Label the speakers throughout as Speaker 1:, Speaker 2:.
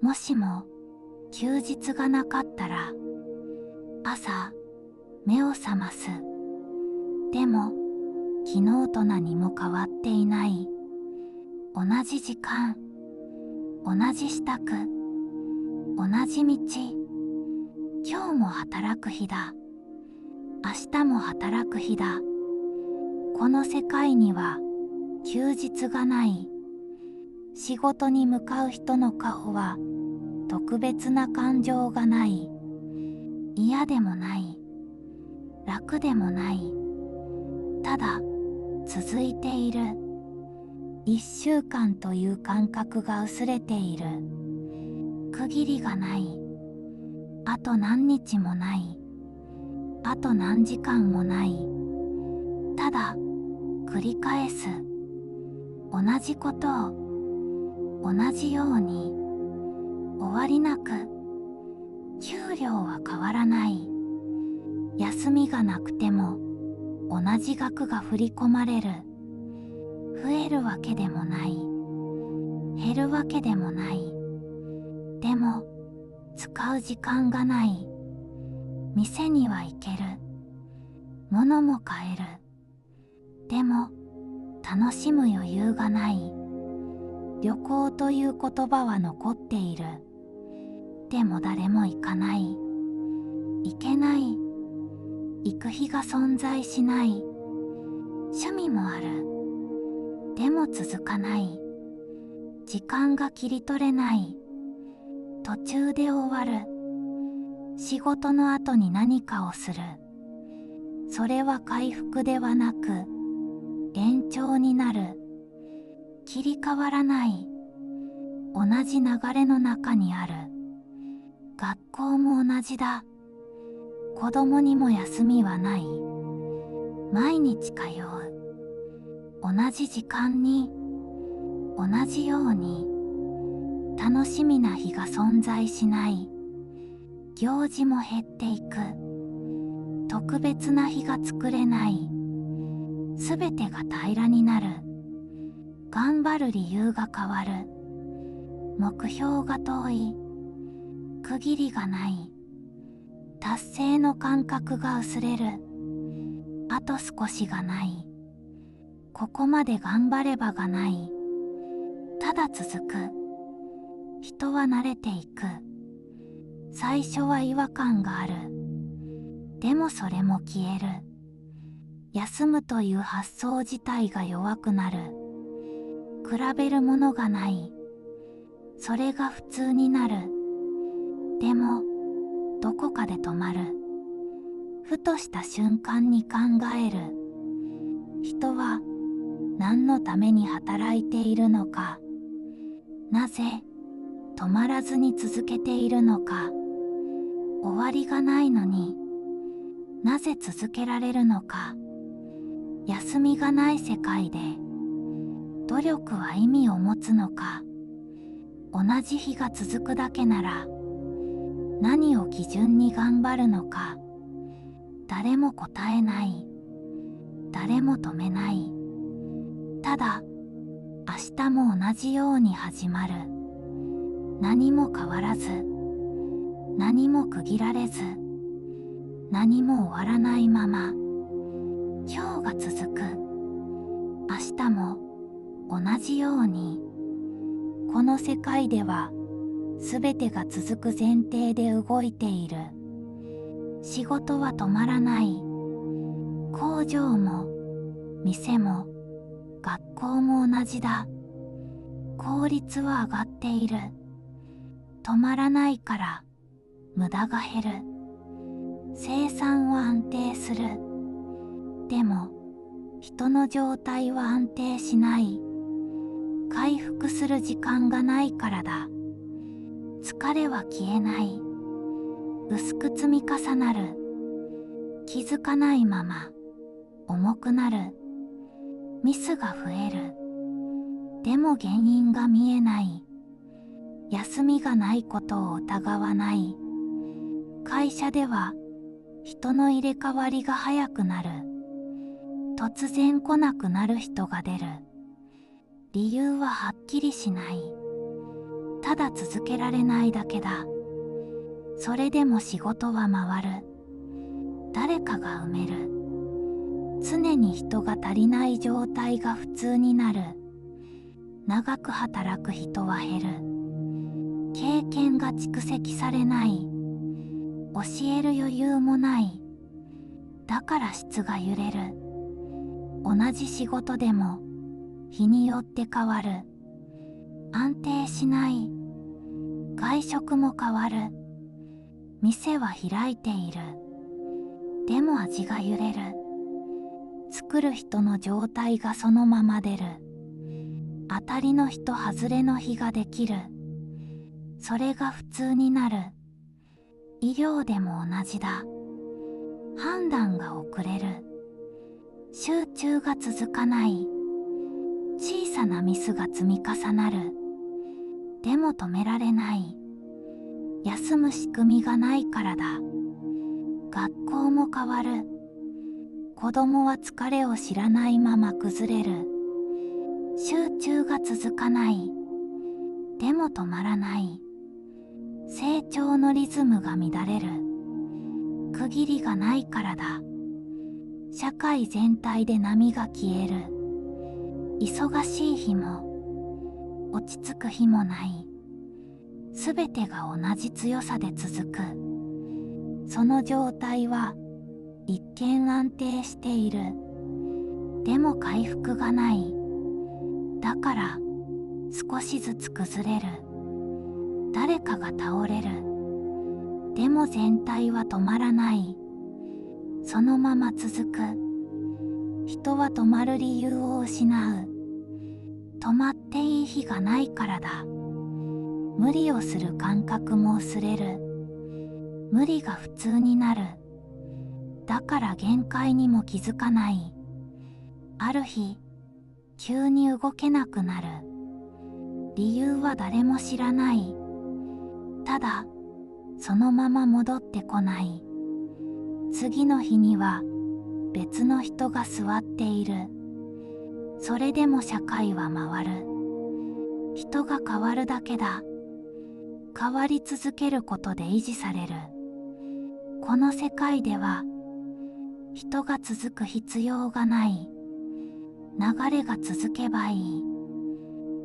Speaker 1: もしも休日がなかったら、朝目を覚ます。でも昨日と何も変わっていない。同じ時間、同じ支度、同じ道。今日も働く日だ。明日も働く日だ。この世界には休日がない。仕事に向かう人の顔は特別な感情がない。嫌でもない。楽でもない。ただ続いている。1週間という感覚が薄れている。区切りがない。あと何日もない。あと何時間もない。ただ繰り返す。同じことを同じように。終わりなく。給料は変わらない。休みがなくても同じ額が振り込まれる。増えるわけでもない。減るわけでもない。でも使う時間がない。店には行ける。物も買える。でも楽しむ余裕がない。旅行という言葉は残っている。でも誰も行かない。行けない。行く日が存在しない。趣味もある。でも続かない。時間が切り取れない。途中で終わる。仕事の後に何かをする。それは回復ではなく延長になる。切り替わらない。同じ流れの中にある。学校も同じだ。子供にも休みはない。毎日通う。同じ時間に、同じように。楽しみな日が存在しない。行事も減っていく。特別な日が作れない。すべてが平らになる。頑張る理由が変わる。目標が遠い。区切りがない。達成の感覚が薄れる。あと少しがない。ここまで頑張ればがない。ただ続く。人は慣れていく。最初は違和感がある。でもそれも消える。休むという発想自体が弱くなる。比べるものがない。それが普通になる。でもどこかで止まる。ふとした瞬間に考える。人は何のために働いているのか。なぜ止まらずに続けているのか。終わりがないのになぜ続けられるのか。休みがない世界で努力は意味を持つのか。同じ日が続くだけなら何を基準に頑張るのか。誰も答えない。誰も止めない。ただ明日も同じように始まる。何も変わらず、何も区切られず、何も終わらないまま今日が続く。明日も同じように。この世界ではすべてが続く前提で動いている。仕事は止まらない。工場も店も学校も同じだ。効率は上がっている。止まらないから無駄が減る。生産は安定する。でも人の状態は安定しない。回復する時間がないからだ。疲れは消えない。薄く積み重なる。気づかないまま重くなる。ミスが増える。でも原因が見えない。休みがないことを疑わない。会社では人の入れ替わりが早くなる。突然来なくなる人が出る。理由ははっきりしない。ただ続けられないだけだ。それでも仕事は回る。誰かが埋める。常に人が足りない状態が普通になる。長く働く人は減る。経験が蓄積されない。教える余裕もない。だから質が揺れる。同じ仕事でも日によって変わる。安定しない。外食も変わる。店は開いている。でも味が揺れる。作る人の状態がそのまま出る。当たりの日と外れの日ができる。それが普通になる。医療でも同じだ。判断が遅れる。集中が続かない。小さなミスが積み重なる。でも止められない。休む仕組みがないからだ。学校も変わる。子供は疲れを知らないまま崩れる。集中が続かない。でも止まらない。成長のリズムが乱れる。区切りがないからだ。社会全体で波が消える。忙しい日も落ち着く日もない。すべてが同じ強さで続く。その状態は一見安定している。でも回復がない。だから少しずつ崩れる。誰かが倒れる。でも全体は止まらない。そのまま続く。人は止まる理由を失う。止まっていい日がないからだ。無理をする感覚も薄れる。無理が普通になる。だから限界にも気づかない。ある日、急に動けなくなる。理由は誰も知らない。ただ、そのまま戻ってこない。次の日には別の人が座っている。それでも社会は回る。人が変わるだけだ。変わり続けることで維持される。この世界では人が続く必要がない。流れが続けばいい。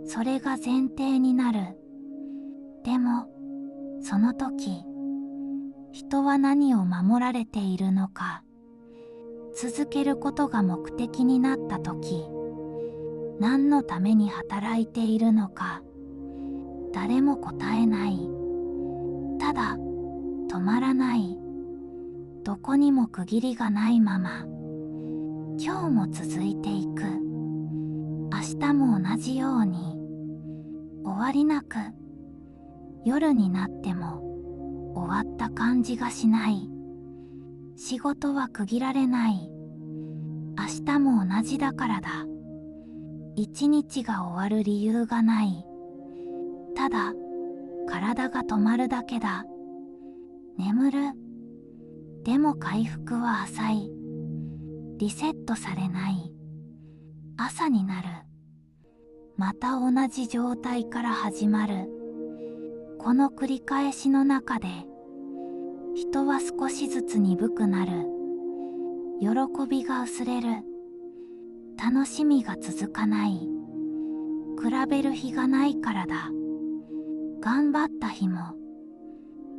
Speaker 1: それが前提になる。でもその時、人は何を守られているのか。続けることが目的になった時、何のために働いているのか。誰も答えない。ただ止まらない。どこにも区切りがないまま今日も続いていく。明日も同じように終わりなく。夜になっても終わった感じがしない。仕事は区切られない。明日も同じだからだ。一日が終わる理由がない。ただ体が止まるだけだ。眠る。でも回復は浅い。リセットされない。朝になる。また同じ状態から始まる。この繰り返しの中で人は少しずつ鈍くなる。喜びが薄れる。楽しみが続かない。比べる日がないからだ。頑張った日も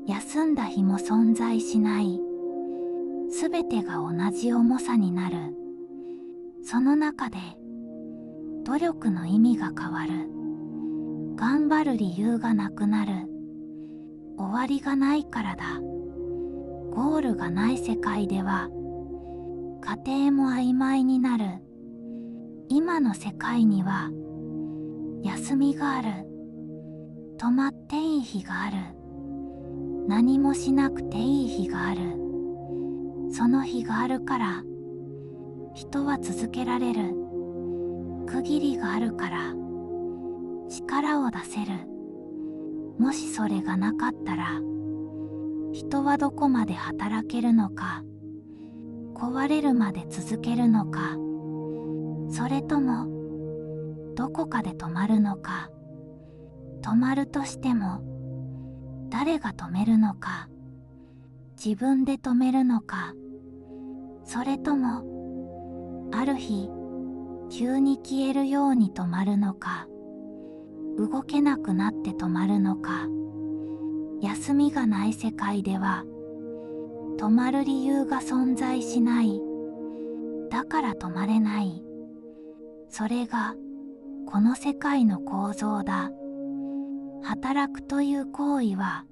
Speaker 1: 休んだ日も存在しない。すべてが同じ重さになる。その中で努力の意味が変わる。頑張る理由がなくなる。終わりがないからだ。ゴールがない世界では過程も曖昧になる。今の世界には休みがある。止まっていい日がある。何もしなくていい日がある。その日があるから人は続けられる。区切りがあるから力を出せる。もしそれがなかったら人はどこまで働けるのか。壊れるまで続けるのか。それともどこかで止まるのか。止まるとしても誰が止めるのか、自分で止めるのか、それともある日急に消えるように止まるのか、動けなくなって止まるのか。休みがない世界では止まる理由が存在しない。だから止まれない。それがこの世界の構造だ。働くという行為は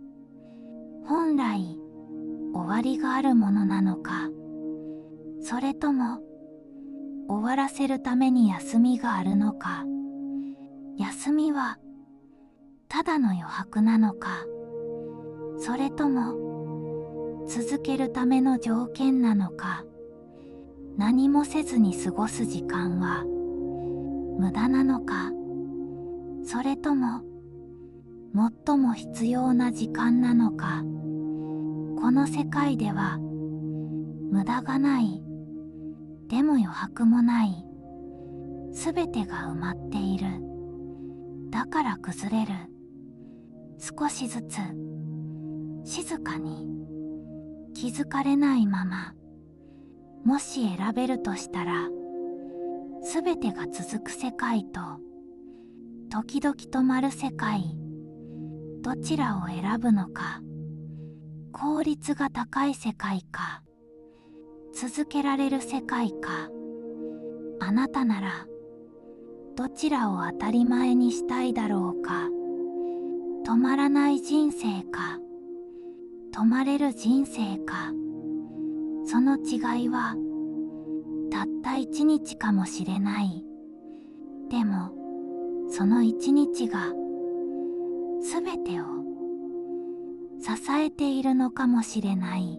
Speaker 1: 本来終わりがあるものなのか、それとも終わらせるために休みがあるのか。休みはただの余白なのか、それとも続けるための条件なのか。何もせずに過ごす時間は無駄なのか、それとも最も必要な時間なのか。この世界では無駄がない。でも余白もない。すべてが埋まっている。だから崩れる。少しずつ静かに、気づかれないまま。もし選べるとしたら、すべてが続く世界と時々止まる世界、どちらを選ぶのか。効率が高い世界か、続けられる世界か。あなたならどちらを当たり前にしたいだろうか。止まらない人生か、止まれる人生か。その違いはたった一日かもしれない。でもその一日がすべてを支えているのかもしれない。